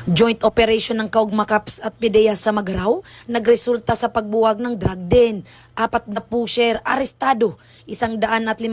Joint operation ng Kaugmakaps at PDEA sa Magharaw nagresulta sa pagbuwag ng drug den. 4 na pusher arestado, 156,000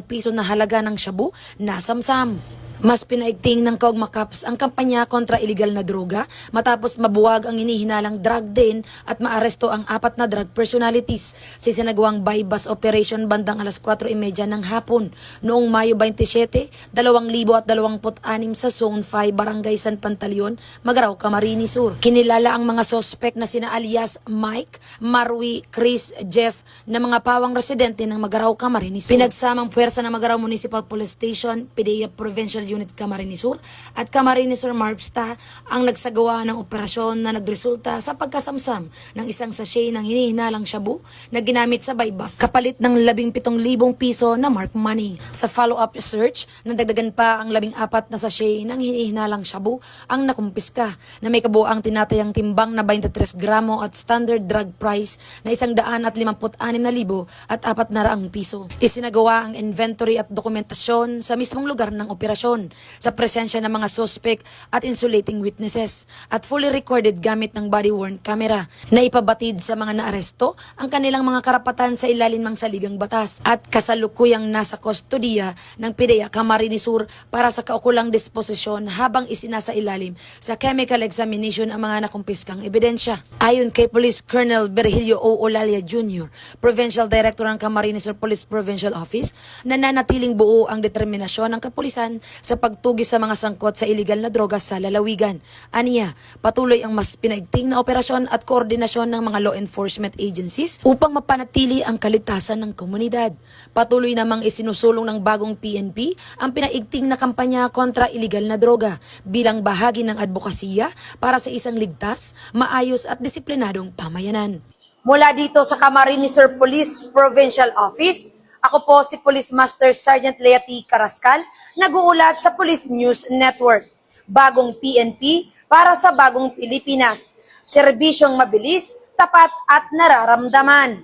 piso na halaga ng shabu nasamsam. Mas pinaigting ng Kaugmakaps ang kampanya kontra iligal na droga matapos mabuwag ang hinihinalang drug den at maaresto ang 4 na drug personalities sa sinagawang bypass operation bandang alas 4:30 ng hapon noong Mayo 27, 2026 sa Zone 5, Barangay San Pantaleon, Magharaw, Camarines Sur. Kinilala ang mga sospek na sina alias Mike, Marwi, Chris, Jeff na mga pawang residente ng Magharaw, Camarines Sur. Pinagsamang puwersa ng Magharaw Municipal Police Station, PDEA Provincial Unit Camarines Sur at Camarines Sur MARPSTA ang nagsagawa ng operasyon na nagresulta sa pagkasamsam ng isang sachet ng hinihinalang shabu na ginamit sa bypass kapalit ng 17,000 piso na mark money. Sa follow-up search, nadagdagan pa ang 14 na sachet ng hinihinalang shabu ang nakumpiska na may kabuang tinatayang timbang na 23 gramo at standard drug price na 156,000 at 400 piso. Isinagawa ang inventory at dokumentasyon sa mismong lugar ng operasyon sa presensya ng mga suspect at insulating witnesses at fully recorded gamit ng body-worn camera na ipabatid sa mga naaresto ang kanilang mga karapatan sa ilalim ng saligang batas at kasalukuyang nasa kustodiya ng PDEA Camarines Sur para sa kaukulang disposisyon habang isinasa ilalim sa chemical examination ang mga nakumpiskang ebidensya. Ayon kay Police Colonel Virgilio O. Olalia Jr., Provincial Director ng Camarines Sur Police Provincial Office, nananatiling buo ang determinasyon ng kapulisan sa pagtugis sa mga sangkot sa iligal na droga sa lalawigan. Aniya, patuloy ang mas pinaigting na operasyon at koordinasyon ng mga law enforcement agencies upang mapanatili ang kaligtasan ng komunidad. Patuloy namang isinusulong ng bagong PNP ang pinaigting na kampanya kontra iligal na droga bilang bahagi ng advokasya para sa isang ligtas, maayos at disiplinadong pamayanan. Mula dito sa Camarines Sur Police Provincial Office, ako po si Police Master Sergeant Leati Carrascal, nag-uulat sa Police News Network. Bagong PNP para sa bagong Pilipinas. Serbisyong mabilis, tapat at nararamdaman.